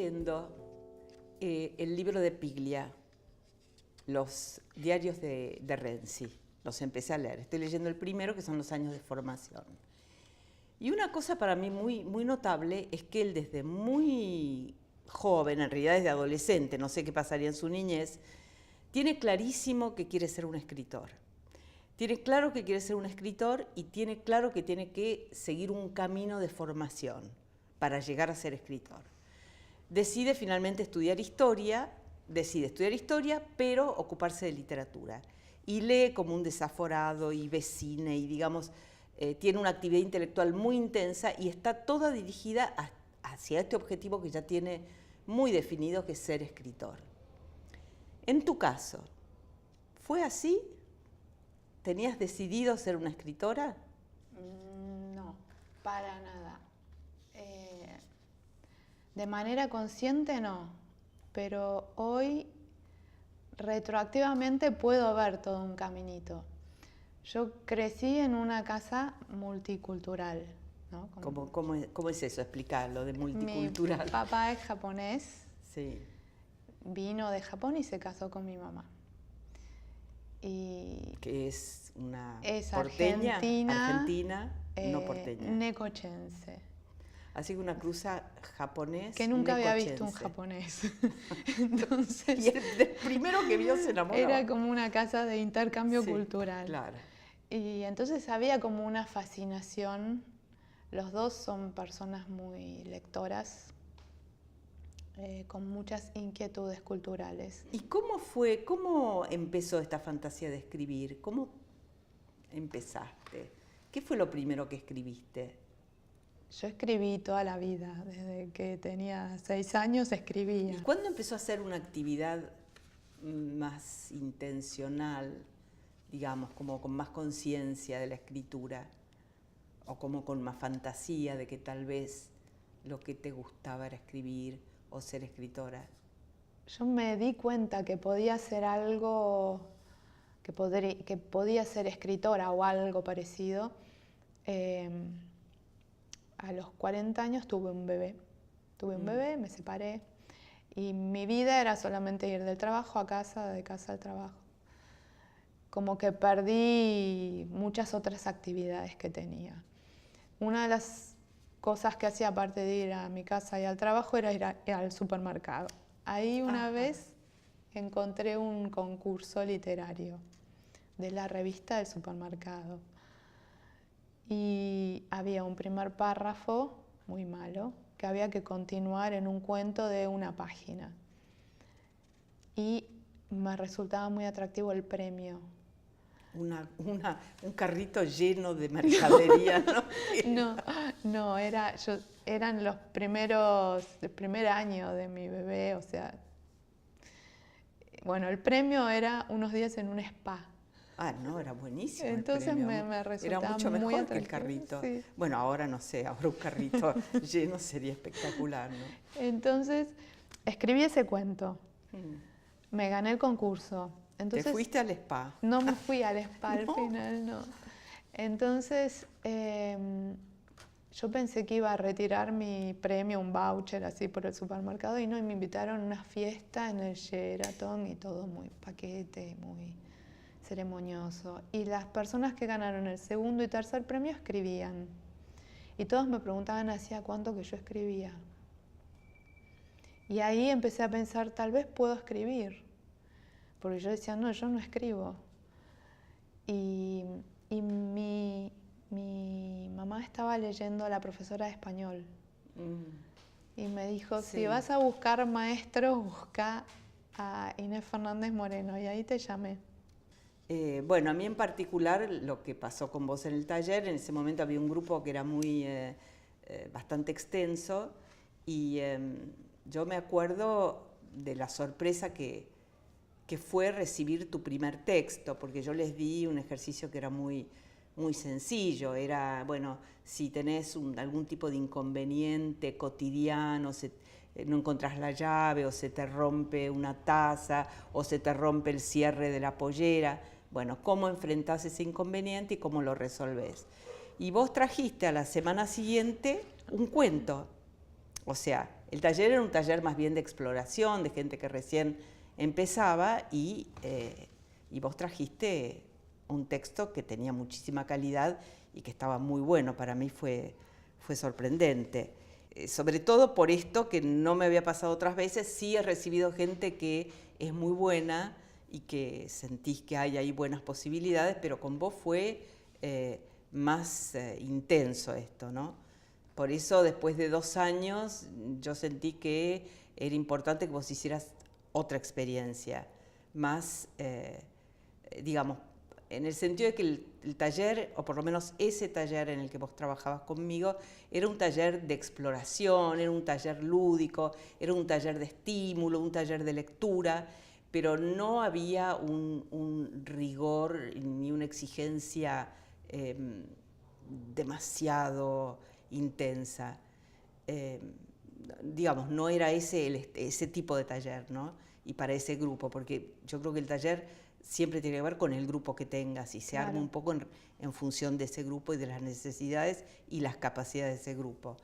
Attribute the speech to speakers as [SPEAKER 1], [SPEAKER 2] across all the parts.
[SPEAKER 1] leyendo el libro de Piglia, los diarios de Renzi. Los empecé a leer. Estoy leyendo el primero, que son los años de formación. Y una cosa para mí muy notable es que él desde muy joven, en realidad desde adolescente, no sé qué pasaría en su niñez, tiene clarísimo que quiere ser un escritor. Tiene claro que quiere ser un escritor y tiene claro que tiene que seguir un camino de formación para llegar a ser escritor. Decide finalmente estudiar historia, pero ocuparse de literatura. Y lee como un desaforado y ve cine y, digamos, tiene una actividad intelectual muy intensa y está toda dirigida hacia este objetivo que ya tiene muy definido, que es ser escritor. En tu caso, ¿fue así? ¿Tenías decidido ser una escritora?
[SPEAKER 2] No, para nada. De manera consciente no, pero hoy retroactivamente puedo ver todo un caminito. Yo crecí en una casa multicultural, ¿no?
[SPEAKER 1] ¿Cómo es eso? Explicarlo de multicultural.
[SPEAKER 2] Mi papá es japonés,
[SPEAKER 1] sí.
[SPEAKER 2] Vino de Japón y se casó con mi mamá. Y
[SPEAKER 1] que es una
[SPEAKER 2] es
[SPEAKER 1] porteña,
[SPEAKER 2] argentina,
[SPEAKER 1] no porteña.
[SPEAKER 2] Necochense.
[SPEAKER 1] Así que una cruza japonés.
[SPEAKER 2] Que nunca había visto un japonés. Entonces,
[SPEAKER 1] y el primero que vio se enamoró.
[SPEAKER 2] Era como una casa de intercambio cultural.
[SPEAKER 1] Claro.
[SPEAKER 2] Y entonces había como una fascinación. Los dos son personas muy lectoras, con muchas inquietudes culturales.
[SPEAKER 1] ¿Y cómo empezó esta fantasía de escribir? ¿Cómo empezaste? ¿Qué fue lo primero que escribiste?
[SPEAKER 2] Yo escribí toda la vida, desde que tenía 6 años escribía.
[SPEAKER 1] ¿Y cuándo empezó a ser una actividad más intencional, digamos, como con más conciencia de la escritura? ¿O como con más fantasía de que tal vez lo que te gustaba era escribir o ser escritora?
[SPEAKER 2] Yo me di cuenta que podía hacer algo, que podía ser escritora o algo parecido. A los 40 años tuve un bebé. Me separé y mi vida era solamente ir del trabajo a casa, de casa al trabajo. Como que perdí muchas otras actividades que tenía. Una de las cosas que hacía aparte de ir a mi casa y al trabajo era ir al supermercado. Ahí una vez encontré un concurso literario de la revista del supermercado. Y había un primer párrafo muy malo que había que continuar en un cuento de una página. Y me resultaba muy atractivo el premio.
[SPEAKER 1] Un carrito lleno de mercadería, ¿no?
[SPEAKER 2] No, eran el primer año de mi bebé, o sea, bueno, el premio era unos días en un spa.
[SPEAKER 1] Ah, no, era buenísimo.
[SPEAKER 2] Entonces me resultaba
[SPEAKER 1] era mucho
[SPEAKER 2] muy
[SPEAKER 1] mejor
[SPEAKER 2] atractivo
[SPEAKER 1] que el carrito.
[SPEAKER 2] Sí.
[SPEAKER 1] Bueno, ahora no sé, ahora un carrito lleno sería espectacular, ¿no?
[SPEAKER 2] Entonces, escribí ese cuento. Me gané el concurso. Entonces,
[SPEAKER 1] ¿te fuiste al spa?
[SPEAKER 2] No me fui al spa al
[SPEAKER 1] No.
[SPEAKER 2] final, no. Entonces, yo pensé que iba a retirar mi premio, un voucher así por el supermercado, y no, y me invitaron a una fiesta en el Sheraton y todo muy paquete, muy ceremonioso. Y las personas que ganaron el segundo y tercer premio escribían. Y todos me preguntaban hacía cuánto que yo escribía. Y ahí empecé a pensar, tal vez puedo escribir. Porque yo decía, no, yo no escribo. Y mi mamá estaba leyendo a la profesora de español. Y me dijo, si vas a buscar maestro, busca a Inés Fernández Moreno. Y ahí te llamé.
[SPEAKER 1] Bueno, a mí en particular, lo que pasó con vos en el taller, en ese momento había un grupo que era bastante extenso, y yo me acuerdo de la sorpresa que fue recibir tu primer texto, porque yo les di un ejercicio que era muy sencillo. Era, bueno, si tenés algún tipo de inconveniente cotidiano, no encontrás la llave, o se te rompe una taza, o se te rompe el cierre de la pollera, bueno, ¿cómo enfrentás ese inconveniente y cómo lo resolvés? Y vos trajiste a la semana siguiente un cuento. O sea, El taller era un taller más bien de exploración, de gente que recién empezaba y vos trajiste un texto que tenía muchísima calidad y que estaba muy bueno. Para mí fue sorprendente. Sobre todo por esto que no me había pasado otras veces. Sí he recibido gente que es muy buena y que sentís que hay ahí buenas posibilidades, pero con vos fue más intenso esto, ¿no? Por eso después de 2 años yo sentí que era importante que vos hicieras otra experiencia, más, digamos, en el sentido de que el taller, o por lo menos ese taller en el que vos trabajabas conmigo, era un taller de exploración, era un taller lúdico, era un taller de estímulo, un taller de lectura, pero no había un rigor ni una exigencia demasiado intensa. Digamos, no era ese tipo de taller, ¿no? Y para ese grupo, porque yo creo que el taller siempre tiene que ver con el grupo que tengas y se arma un poco en función de ese grupo y de las necesidades y las capacidades de ese grupo.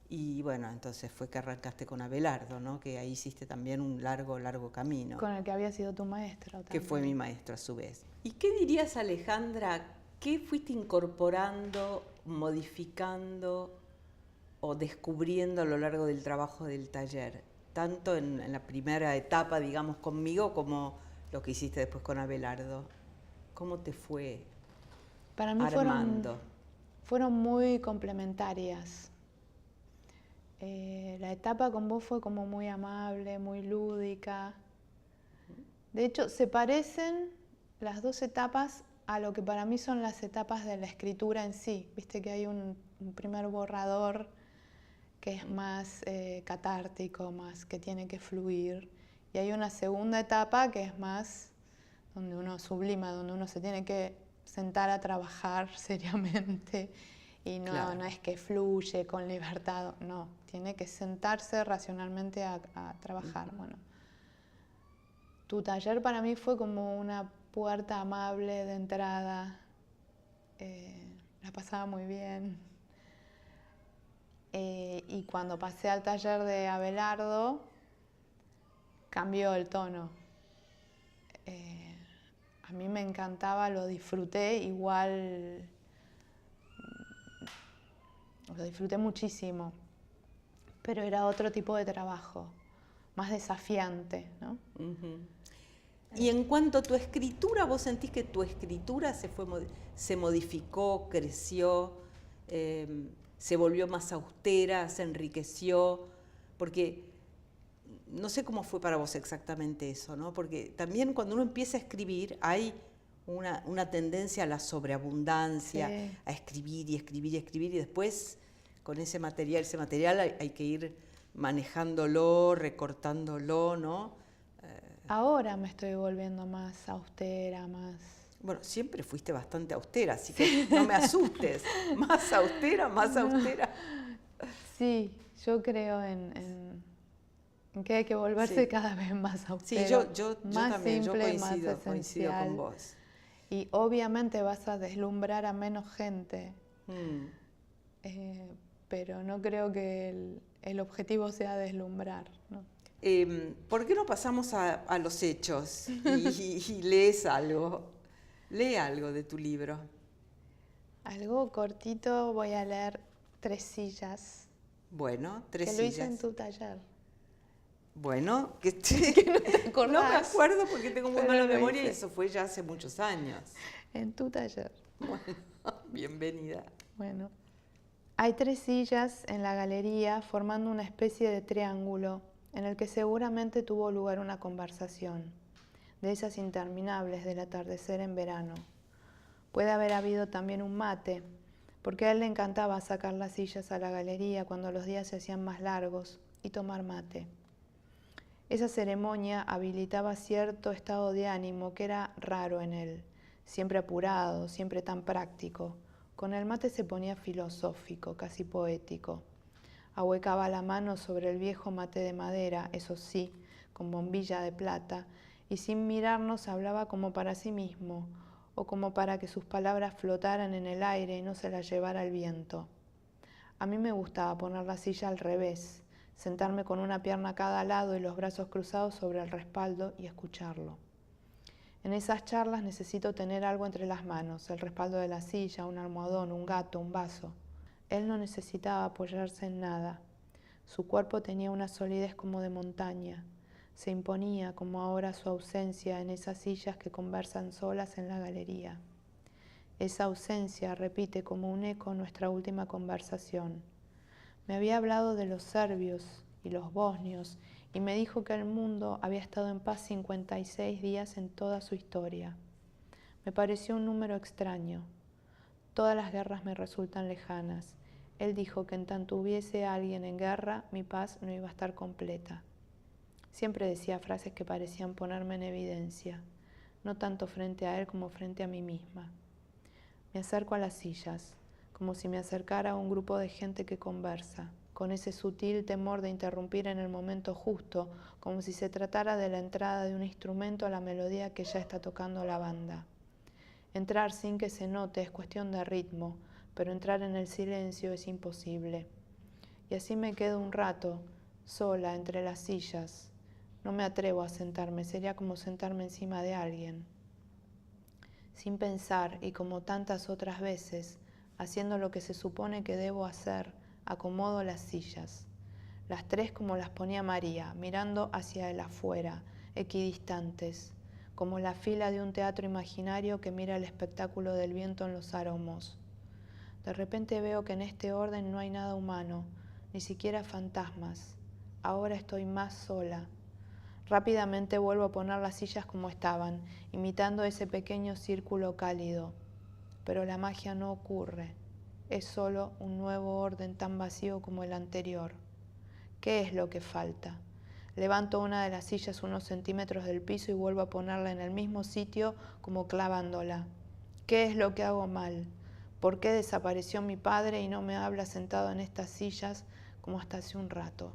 [SPEAKER 1] Y bueno, entonces fue que arrancaste con Abelardo, ¿no? Que ahí hiciste también un largo camino.
[SPEAKER 2] Con el que había sido tu maestro también.
[SPEAKER 1] Que fue mi maestro a su vez. ¿Y qué dirías, Alejandra, qué fuiste incorporando, modificando o descubriendo a lo largo del trabajo del taller? Tanto en la primera etapa, digamos, conmigo, como lo que hiciste después con Abelardo. ¿Cómo te fue
[SPEAKER 2] Para mí
[SPEAKER 1] armando?
[SPEAKER 2] fueron muy complementarias. La etapa con vos fue como muy amable, muy lúdica. De hecho, se parecen las 2 etapas a lo que para mí son las etapas de la escritura en sí. Viste que hay un primer borrador que es más catártico, más que tiene que fluir. Y hay una segunda etapa que es más donde uno sublima, donde uno se tiene que sentar a trabajar seriamente. Y no es que fluye con libertad, no, tiene que sentarse racionalmente a trabajar. Bueno, tu taller para mí fue como una puerta amable de entrada, la pasaba muy bien. Y cuando pasé al taller de Abelardo, cambió el tono. A mí me encantaba, lo disfruté igual, lo disfruté muchísimo, pero era otro tipo de trabajo, más desafiante, ¿no?
[SPEAKER 1] Y en cuanto a tu escritura, ¿vos sentís que tu escritura se modificó, creció, se volvió más austera, se enriqueció? Porque no sé cómo fue para vos exactamente eso, ¿no? Porque también cuando uno empieza a escribir hay una tendencia a la sobreabundancia,
[SPEAKER 2] Sí.
[SPEAKER 1] a escribir y escribir y escribir, y después con ese material hay que ir manejándolo, recortándolo, ¿no?
[SPEAKER 2] Ahora me estoy volviendo más austera, más...
[SPEAKER 1] Bueno, siempre fuiste bastante austera, así que no me asustes. Más austera, más austera.
[SPEAKER 2] Sí, yo creo en que hay que volverse cada vez más
[SPEAKER 1] Sí,
[SPEAKER 2] austero,
[SPEAKER 1] yo
[SPEAKER 2] más
[SPEAKER 1] también,
[SPEAKER 2] simple,
[SPEAKER 1] yo
[SPEAKER 2] más
[SPEAKER 1] coincido
[SPEAKER 2] esencial.
[SPEAKER 1] con vos.
[SPEAKER 2] Y obviamente vas a deslumbrar a menos gente, pero no creo que el objetivo sea deslumbrar, ¿no?
[SPEAKER 1] ¿Por qué no pasamos a los hechos y lees algo? Lee algo de tu libro.
[SPEAKER 2] Algo cortito, voy a leer 3 sillas.
[SPEAKER 1] Bueno, 3
[SPEAKER 2] que
[SPEAKER 1] sillas.
[SPEAKER 2] Lo hice en tu taller.
[SPEAKER 1] Bueno,
[SPEAKER 2] que no te acordás.
[SPEAKER 1] No me acuerdo porque tengo muy mala memoria y
[SPEAKER 2] hice.
[SPEAKER 1] eso fue ya hace muchos años.
[SPEAKER 2] En tu taller.
[SPEAKER 1] Bueno, bienvenida.
[SPEAKER 2] Bueno, hay 3 sillas en la galería formando una especie de triángulo en el que seguramente tuvo lugar una conversación, de esas interminables del atardecer en verano. Puede haber habido también un mate, porque a él le encantaba sacar las sillas a la galería cuando los días se hacían más largos y tomar mate. Esa ceremonia habilitaba cierto estado de ánimo que era raro en él, siempre apurado, siempre tan práctico. Con el mate se ponía filosófico, casi poético. Ahuecaba la mano sobre el viejo mate de madera, eso sí, con bombilla de plata, y sin mirarnos hablaba como para sí mismo, o como para que sus palabras flotaran en el aire y no se las llevara el viento. A mí me gustaba poner la silla al revés, sentarme con una pierna a cada lado y los brazos cruzados sobre el respaldo y escucharlo. En esas charlas necesito tener algo entre las manos, el respaldo de la silla, un almohadón, un gato, un vaso. Él no necesitaba apoyarse en nada. Su cuerpo tenía una solidez como de montaña. Se imponía, como ahora, su ausencia en esas sillas que conversan solas en la galería. Esa ausencia repite como un eco nuestra última conversación. Me había hablado de los serbios y los bosnios y me dijo que el mundo había estado en paz 56 días en toda su historia. Me pareció un número extraño. Todas las guerras me resultan lejanas. Él dijo que en tanto hubiese alguien en guerra, mi paz no iba a estar completa. Siempre decía frases que parecían ponerme en evidencia, no tanto frente a él como frente a mí misma. Me acerco a las sillas, como si me acercara a un grupo de gente que conversa, con ese sutil temor de interrumpir en el momento justo, como si se tratara de la entrada de un instrumento a la melodía que ya está tocando la banda. Entrar sin que se note es cuestión de ritmo, pero entrar en el silencio es imposible. Y así me quedo un rato, sola entre las sillas. No me atrevo a sentarme, sería como sentarme encima de alguien. Sin pensar, y como tantas otras veces, haciendo lo que se supone que debo hacer, acomodo las sillas. Las tres como las ponía María, mirando hacia el afuera, equidistantes, como la fila de un teatro imaginario que mira el espectáculo del viento en los aromos. De repente veo que en este orden no hay nada humano, ni siquiera fantasmas. Ahora estoy más sola. Rápidamente vuelvo a poner las sillas como estaban, imitando ese pequeño círculo cálido. Pero la magia no ocurre. Es solo un nuevo orden tan vacío como el anterior. ¿Qué es lo que falta? Levanto una de las sillas unos centímetros del piso y vuelvo a ponerla en el mismo sitio como clavándola. ¿Qué es lo que hago mal? ¿Por qué desapareció mi padre y no me habla sentado en estas sillas como hasta hace un rato?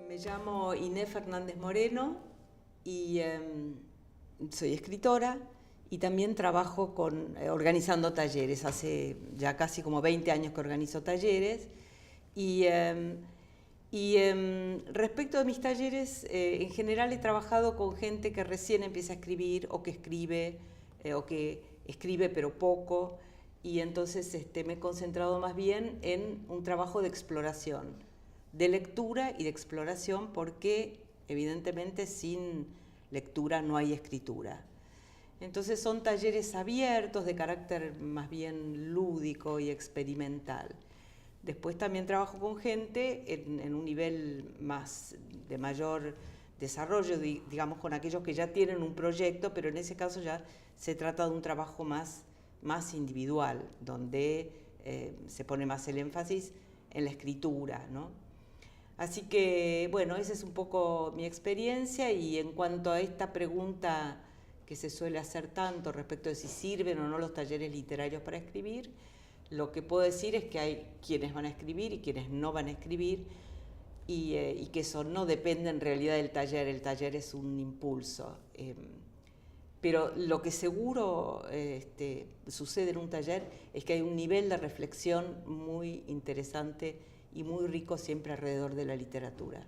[SPEAKER 1] Me llamo Inés Fernández Moreno y soy escritora y también trabajo organizando talleres. Hace ya casi como 20 años que organizo talleres. Respecto de mis talleres, en general he trabajado con gente que recién empieza a escribir o que escribe pero poco, y entonces me he concentrado más bien en un trabajo de exploración, de lectura y de exploración, porque evidentemente sin lectura no hay escritura. Entonces son talleres abiertos de carácter más bien lúdico y experimental. Después también trabajo con gente en un nivel de mayor desarrollo, digamos con aquellos que ya tienen un proyecto, pero en ese caso ya se trata de un trabajo más individual, donde se pone más el énfasis en la escritura, ¿no? Así que, bueno, esa es un poco mi experiencia, y en cuanto a esta pregunta que se suele hacer tanto respecto de si sirven o no los talleres literarios para escribir, lo que puedo decir es que hay quienes van a escribir y quienes no van a escribir, y que eso no depende en realidad del taller. El taller es un impulso. Pero lo que seguro sucede en un taller es que hay un nivel de reflexión muy interesante y muy rico siempre alrededor de la literatura.